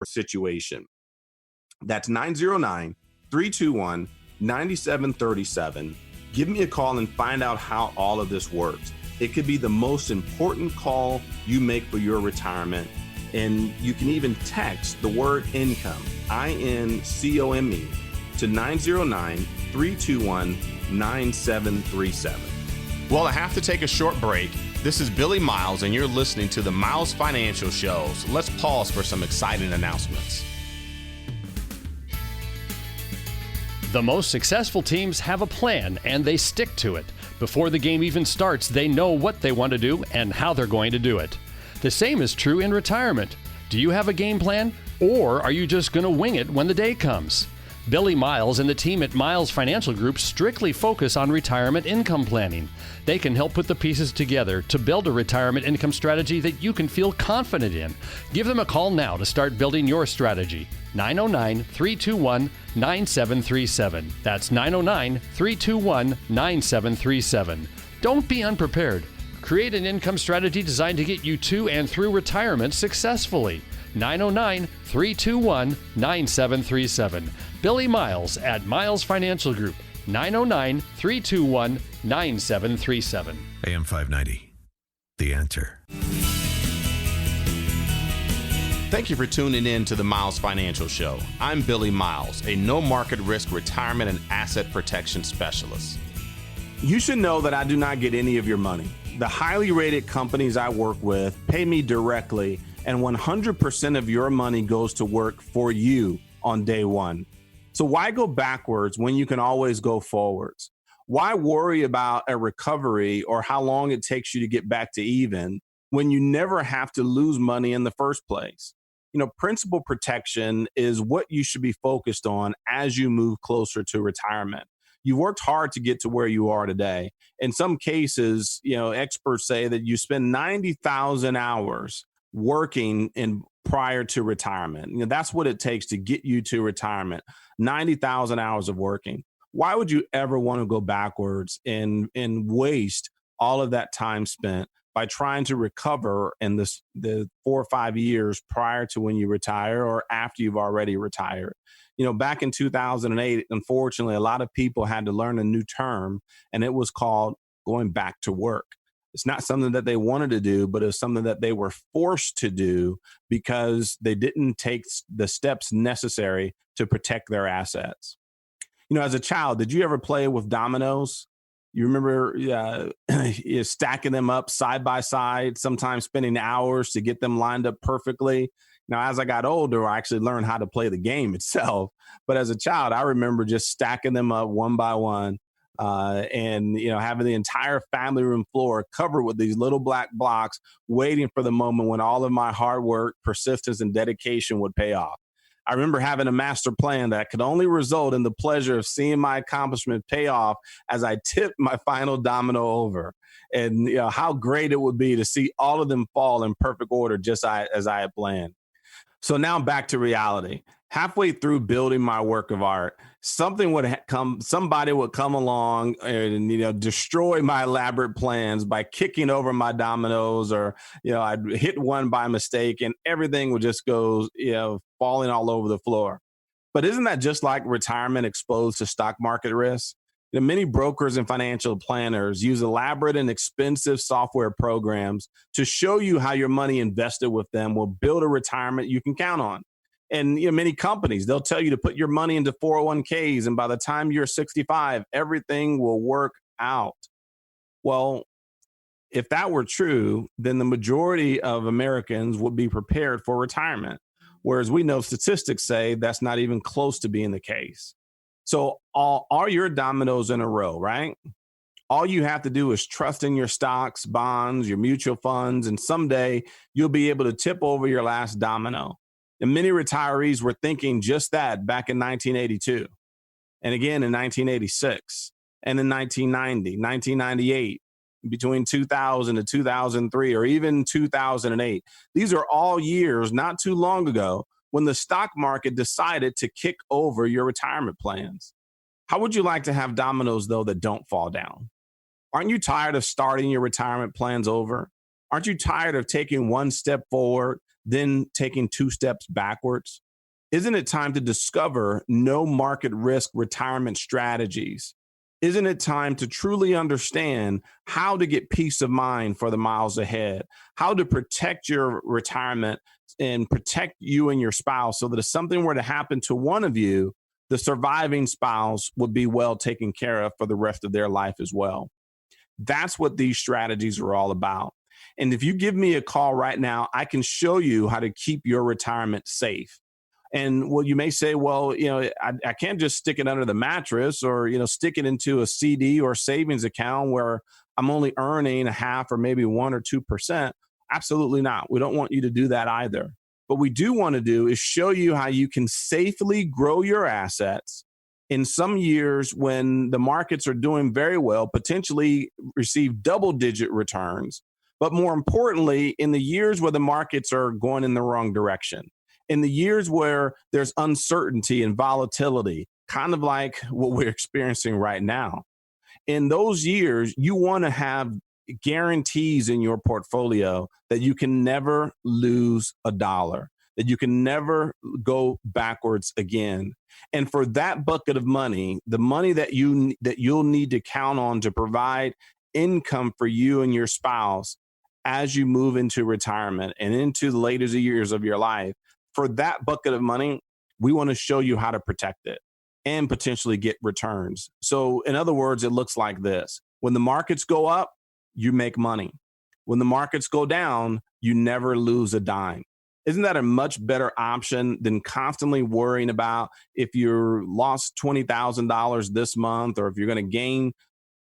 situation. That's 909-321-9737. Give me a call and find out how all of this works. It could be the most important call you make for your retirement. And you can even text the word income, INCOME, to 909-321-9737. Well, I have to take a short break. This is Billy Miles, and you're listening to the Miles Financial Show. So let's pause for some exciting announcements. The most successful teams have a plan, and they stick to it. Before the game even starts, they know what they want to do and how they're going to do it. The same is true in retirement. Do you have a game plan, or are you just going to wing it when the day comes? Billy Miles and the team at Miles Financial Group strictly focus on retirement income planning. They can help put the pieces together to build a retirement income strategy that you can feel confident in. Give them a call now to start building your strategy. 909-321-9737. That's 909-321-9737. Don't be unprepared. Create an income strategy designed to get you to and through retirement successfully. 909-321-9737. Billy Miles at Miles Financial Group. 909-321-9737. AM 590. The Answer. Thank you for tuning in to the Miles Financial Show. I'm Billy Miles, a no market risk retirement and asset protection specialist. You should know that I do not get any of your money. The highly rated companies I work with pay me directly, and 100% of your money goes to work for you on day one. So why go backwards when you can always go forwards? Why worry about a recovery or how long it takes you to get back to even when you never have to lose money in the first place? You know, principal protection is what you should be focused on as you move closer to retirement. You worked hard to get to where you are today. In some cases, you know, experts say that you spend 90,000 hours working in prior to retirement. You know, that's what it takes to get you to retirement. 90,000 hours of working. Why would you ever want to go backwards and waste all of that time spent by trying to recover in the 4 or 5 years prior to when you retire or after you've already retired? You know, back in 2008, unfortunately, a lot of people had to learn a new term, and it was called going back to work. It's not something that they wanted to do, but it's something that they were forced to do because they didn't take the steps necessary to protect their assets. You know, as a child, did you ever play with dominoes? You remember stacking them up side by side, sometimes spending hours to get them lined up perfectly. Now, as I got older, I actually learned how to play the game itself. But as a child, I remember just stacking them up one by one and, you know, having the entire family room floor covered with these little black blocks, waiting for the moment when all of my hard work, persistence, and dedication would pay off. I remember having a master plan that could only result in the pleasure of seeing my accomplishment pay off as I tipped my final domino over. And, you know, how great it would be to see all of them fall in perfect order just as I had planned. So now back to reality. Halfway through building my work of art, somebody would come along and, you know, destroy my elaborate plans by kicking over my dominoes, or, you know, I'd hit one by mistake and everything would just go, you know, falling all over the floor. But isn't that just like retirement exposed to stock market risk? You know, many brokers and financial planners use elaborate and expensive software programs to show you how your money invested with them will build a retirement you can count on. And, you know, many companies, they'll tell you to put your money into 401ks, and by the time you're 65, everything will work out. Well, if that were true, then the majority of Americans would be prepared for retirement. Whereas we know statistics say that's not even close to being the case. So are your dominoes in a row, right? All you have to do is trust in your stocks, bonds, your mutual funds, and someday you'll be able to tip over your last domino. And many retirees were thinking just that back in 1982, and again in 1986, and in 1990, 1998, between 2000 and 2003, or even 2008. These are all years not too long ago when the stock market decided to kick over your retirement plans. How would you like to have dominoes, though, that don't fall down? Aren't you tired of starting your retirement plans over? Aren't you tired of taking one step forward, then taking 2 steps backwards? Isn't it time to discover no market risk retirement strategies? Isn't it time to truly understand how to get peace of mind for the miles ahead, how to protect your retirement and protect you and your spouse so that if something were to happen to one of you, the surviving spouse would be well taken care of for the rest of their life as well? That's what these strategies are all about. And if you give me a call right now, I can show you how to keep your retirement safe. And well, you may say, well, I can't just stick it under the mattress or, stick it into a CD or savings account where I'm only earning a half or maybe 1 or 2%. Absolutely not. We don't want you to do that either. What we do want to do is show you how you can safely grow your assets in some years when the markets are doing very well, potentially receive double-digit returns. But more importantly, in the years where the markets are going in the wrong direction, in the years where there's uncertainty and volatility, kind of like what we're experiencing right now. In those years, you want to have guarantees in your portfolio that you can never lose a dollar, that you can never go backwards again. And for that bucket of money, the money that you'll need to count on to provide income for you and your spouse as you move into retirement and into the later years of your life, for that bucket of money, we want to show you how to protect it and potentially get returns. So in other words, it looks like this. When the markets go up, you make money. When the markets go down, you never lose a dime. Isn't that a much better option than constantly worrying about if you lost $20,000 this month or if you're going to gain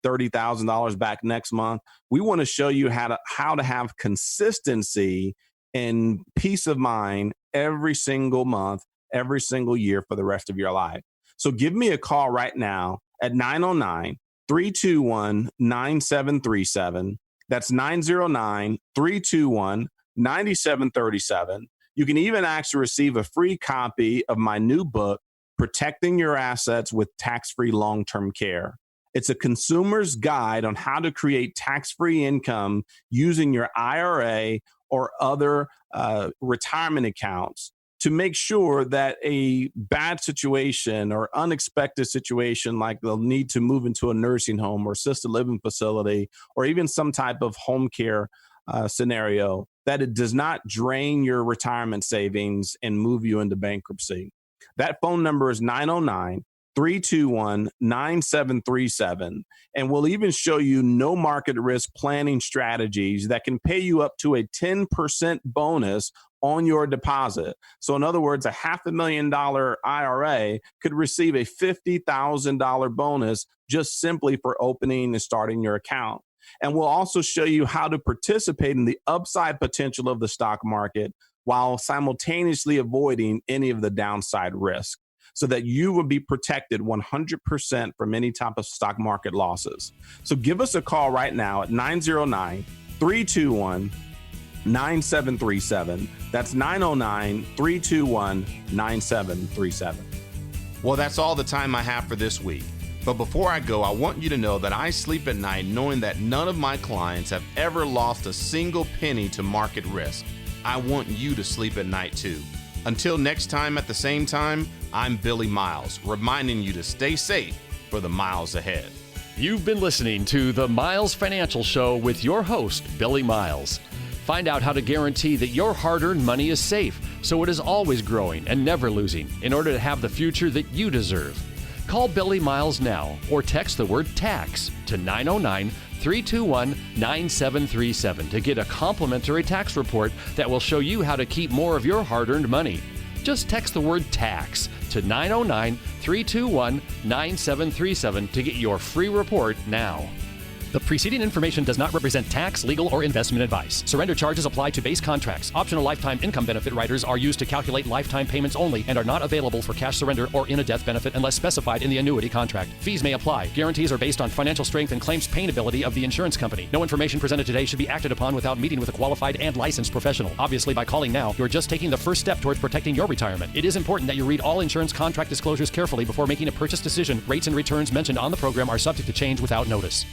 $30,000 back next month? We want to show you how to have consistency and peace of mind every single month, every single year for the rest of your life. So give me a call right now at 909-321-9737. That's 909-321-9737. You can even actually receive a free copy of my new book, Protecting Your Assets with Tax-Free Long-Term Care. It's a consumer's guide on how to create tax-free income using your IRA or other retirement accounts to make sure that a bad situation or unexpected situation, like they'll need to move into a nursing home or assisted living facility, or even some type of home care scenario, that it does not drain your retirement savings and move you into bankruptcy. That phone number is 909-321-9737. And we'll even show you no market risk planning strategies that can pay you up to a 10% bonus on your deposit. So in other words, a $500,000 IRA could receive a $50,000 bonus just simply for opening and starting your account. And we'll also show you how to participate in the upside potential of the stock market while simultaneously avoiding any of the downside risk, so that you will be protected 100% from any type of stock market losses. So give us a call right now at 909-321-9737. That's 909-321-9737. Well, that's all the time I have for this week. But before I go, I want you to know that I sleep at night knowing that none of my clients have ever lost a single penny to market risk. I want you to sleep at night too. Until next time at the same time, I'm Billy Miles, reminding you to stay safe for the miles ahead. You've been listening to the Miles Financial Show with your host, Billy Miles. Find out how to guarantee that your hard-earned money is safe, so it is always growing and never losing, in order to have the future that you deserve. Call Billy Miles now or text the word TAX to 909-321-9737 to get a complimentary tax report that will show you how to keep more of your hard-earned money. Just text the word TAX to 909-321-9737 to get your free report now. The preceding information does not represent tax, legal, or investment advice. Surrender charges apply to base contracts. Optional lifetime income benefit riders are used to calculate lifetime payments only and are not available for cash surrender or in a death benefit unless specified in the annuity contract. Fees may apply. Guarantees are based on financial strength and claims paying ability of the insurance company. No information presented today should be acted upon without meeting with a qualified and licensed professional. Obviously, by calling now, you are just taking the first step towards protecting your retirement. It is important that you read all insurance contract disclosures carefully before making a purchase decision. Rates and returns mentioned on the program are subject to change without notice.